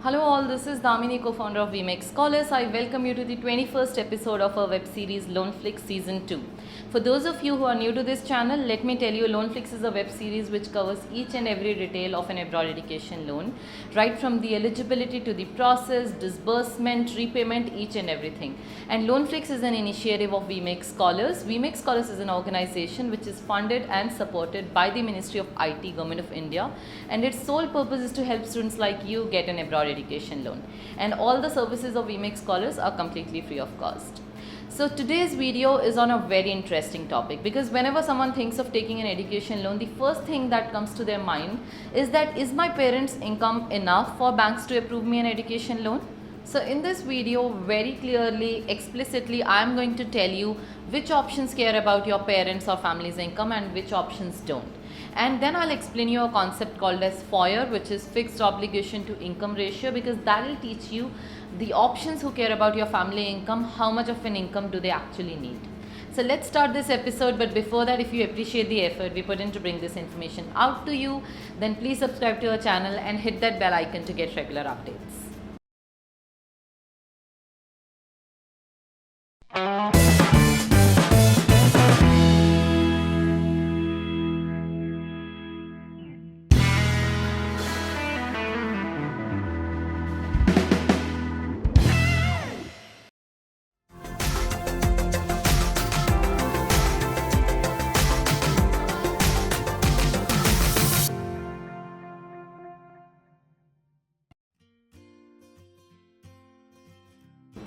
Hello all, this is Damini, co-founder of WeMakeScholars. I welcome you to the 21st episode of our web series Loanflix Season 2. For those of you who are new to this channel, let me tell you Loanflix is a web series which covers each and every detail of an abroad education loan, right from the eligibility to the process, disbursement, repayment, each and everything. And Loanflix is an initiative of WeMakeScholars. WeMakeScholars is an organization which is funded and supported by the Ministry of IT, Government of India, and its sole purpose is to help students like you get an abroad education loan, and all the services of WeMakeScholars are completely free of cost. So today's video is on a very interesting topic, because whenever someone thinks of taking an education loan, the first thing that comes to their mind is that, is my parents' income enough for banks to approve me an education loan? So in this video, very clearly, explicitly, I am going to tell you which options care about your parents' or family's income and which options don't. And then I'll explain you a concept called as FOIR, which is fixed obligation to income ratio, because that will teach you the options who care about your family income, how much of an income do they actually need. So let's start this episode, but before that, if you appreciate the effort we put in to bring this information out to you, then please subscribe to our channel and hit that bell icon to get regular updates.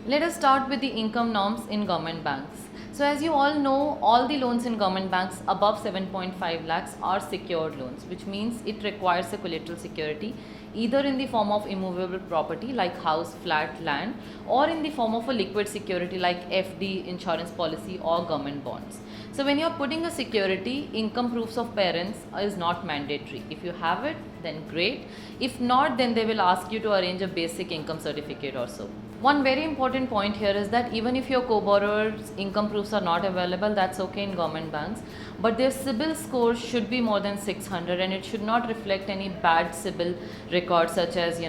Let us start with the income norms in government banks. So as you all know, all the loans in government banks above 7.5 lakhs are secured loans, which means it requires a collateral security either in the form of immovable property like house, flat, land, or in the form of a liquid security like FD, insurance policy, or government bonds. So when you are putting a security, income proofs of parents is not mandatory. If you have it, then great. If not, then they will ask you to arrange a basic income certificate or so. One very important point here is that even if your co-borrower's income proofs are not available, that's okay in government banks, but their CIBIL score should be more than 600, and it should not reflect any bad CIBIL records such as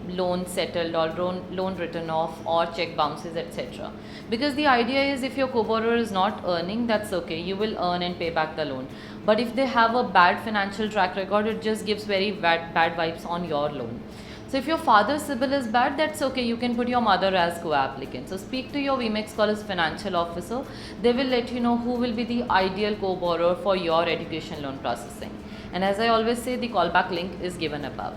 loan settled or loan written off or check bounces, etc. Because the idea is, if your co-borrower is not earning, that's okay, you will earn and pay back the loan. But if they have a bad financial track record, it just gives very bad vibes on your loan. So if your father's CIBIL is bad, that's okay, you can put your mother as co-applicant. So speak to your WeMakeScholars financial officer. They will let you know who will be the ideal co-borrower for your education loan processing. And as I always say, the callback link is given above.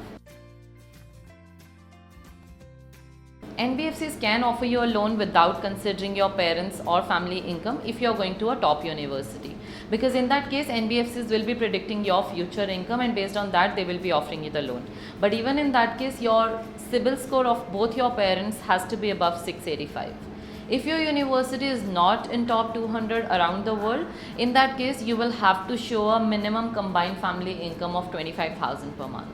NBFCs can offer you a loan without considering your parents' or family income if you are going to a top university, because in that case NBFCs will be predicting your future income, and based on that they will be offering you the loan. But even in that case, your CIBIL score of both your parents has to be above 685. If your university is not in top 200 around the world, in that case you will have to show a minimum combined family income of 25,000 per month.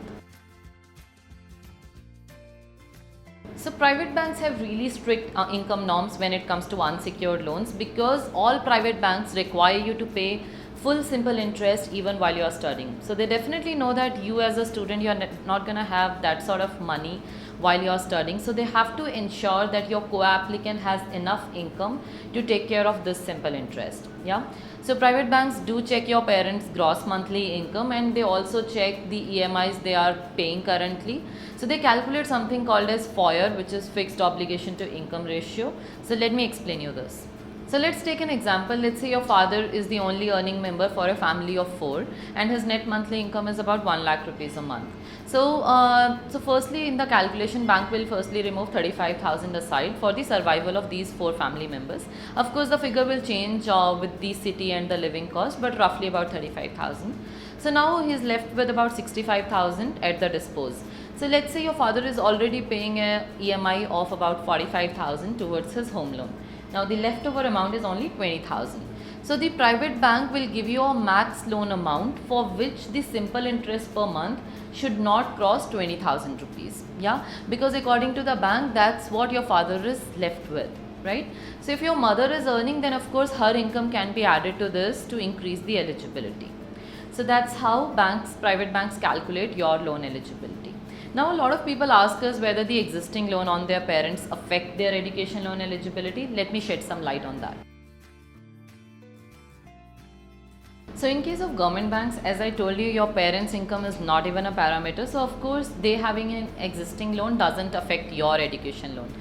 So private banks have really strict income norms when it comes to unsecured loans, because all private banks require you to pay full simple interest even while you are studying. So they definitely know that you as a student, you are not going to have that sort of money while you are studying. So they have to ensure that your co-applicant has enough income to take care of this simple interest. Yeah. So private banks do check your parents' gross monthly income, and they also check the EMIs they are paying currently. So they calculate something called as FOIR, which is fixed obligation to income ratio. So let me explain you this. So let's take an example. Let's say your father is the only earning member for a family of 4, and his net monthly income is about 1 lakh rupees a month. So, firstly, in the calculation, bank will firstly remove 35,000 aside for the survival of these 4 family members. Of course, the figure will change with the city and the living cost, but roughly about 35,000. So now he is left with about 65,000 at the dispose. So let's say your father is already paying a EMI of about 45,000 towards his home loan. Now the leftover amount is only 20,000. So the private bank will give you a max loan amount for which the simple interest per month should not cross 20,000 rupees. Yeah, because according to the bank, that's what your father is left with, right? So if your mother is earning, then of course her income can be added to this to increase the eligibility. So that's how private banks calculate your loan eligibility. Now a lot of people ask us whether the existing loan on their parents affect their education loan eligibility. Let me shed some light on that. So in case of government banks, as I told you, your parents' income is not even a parameter. So of course, they having an existing loan doesn't affect your education loan.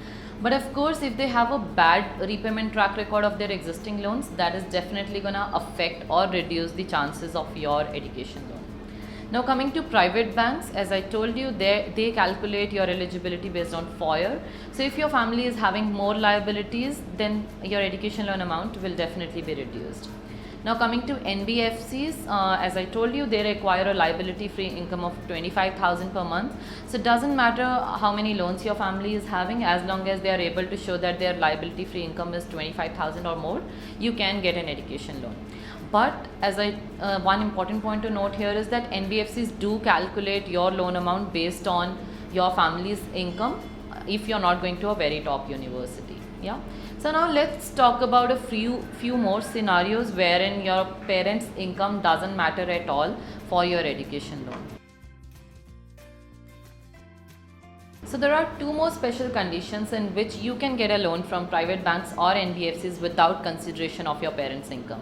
But of course, if they have a bad repayment track record of their existing loans, that is definitely gonna affect or reduce the chances of your education loan. Now coming to private banks, as I told you, they calculate your eligibility based on FOIR. So if your family is having more liabilities, then your education loan amount will definitely be reduced. Now coming to NBFCs, as I told you, they require a liability-free income of 25,000 per month. So it doesn't matter how many loans your family is having, as long as they are able to show that their liability-free income is 25,000 or more, you can get an education loan. But as one important point to note here is that NBFCs do calculate your loan amount based on your family's income if you're not going to a very top university. Yeah. So now let's talk about a few more scenarios wherein your parents' income doesn't matter at all for your education loan. So there are two more special conditions in which you can get a loan from private banks or NBFCs without consideration of your parents' income.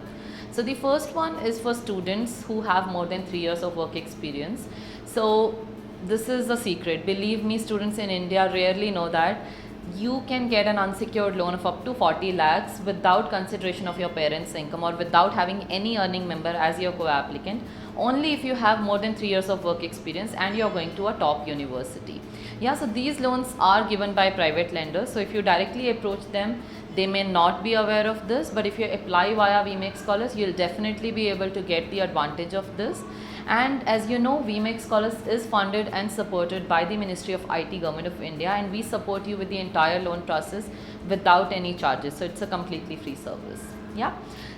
So the first one is for students who have more than 3 years of work experience. So this is a secret. Believe me, students in India rarely know that you can get an unsecured loan of up to 40 lakhs without consideration of your parents' income or without having any earning member as your co-applicant, only if you have more than 3 years of work experience and you're going to a top university. Yeah, so these loans are given by private lenders. So if you directly approach them, they may not be aware of this, but if you apply via WeMakeScholars, you'll definitely be able to get the advantage of this. And as you know, WeMakeScholars is funded and supported by the Ministry of IT, Government of India, and we support you with the entire loan process without any charges. So it's a completely free service. Yeah.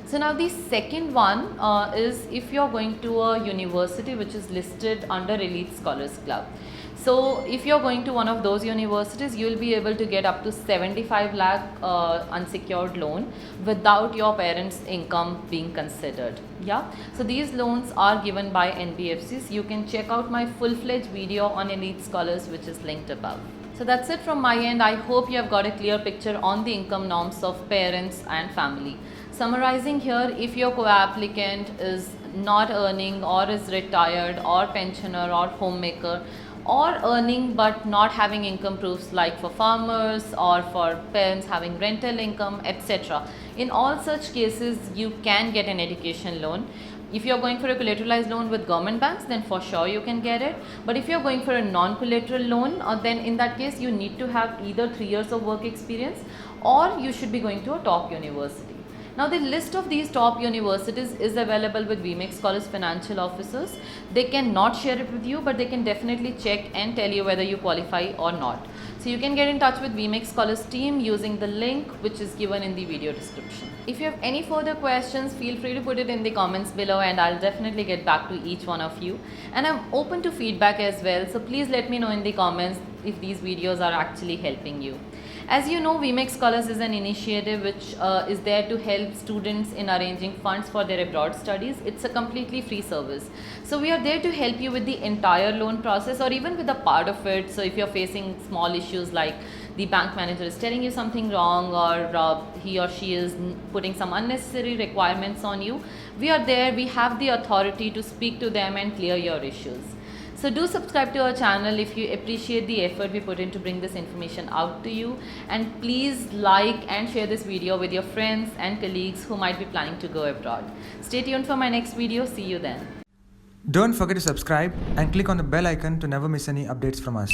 So now the second one is if you're going to a university which is listed under Elite Scholars Club. So if you're going to one of those universities, you will be able to get up to 75 lakh unsecured loan without your parents' income being considered. Yeah. So these loans are given by NBFCs. You can check out my full-fledged video on Elite Scholars, which is linked above. So that's it from my end. I hope you have got a clear picture on the income norms of parents and family. Summarizing here, if your co-applicant is not earning or is retired or pensioner or homemaker, or earning but not having income proofs like for farmers or for parents having rental income, etc. In all such cases, you can get an education loan. If you're going for a collateralized loan with government banks, then for sure you can get it. But if you're going for a non-collateral loan, then in that case you need to have either 3 years of work experience or you should be going to a top university. Now the list of these top universities is available with WeMakeScholars financial officers. They cannot share it with you, but they can definitely check and tell you whether you qualify or not. So you can get in touch with WeMakeScholars team using the link which is given in the video description. If you have any further questions, feel free to put it in the comments below and I'll definitely get back to each one of you. And I'm open to feedback as well, so please let me know in the comments if these videos are actually helping you. As you know, WeMakeScholars is an initiative which is there to help students in arranging funds for their abroad studies. It's a completely free service. So we are there to help you with the entire loan process or even with a part of it. So if you're facing small issues like the bank manager is telling you something wrong or he or she is putting some unnecessary requirements on you, we are there. We have the authority to speak to them and clear your issues. So do subscribe to our channel if you appreciate the effort we put in to bring this information out to you, and please like and share this video with your friends and colleagues who might be planning to go abroad. Stay tuned for my next video. See you then. Don't forget to subscribe and click on the bell icon to never miss any updates from us.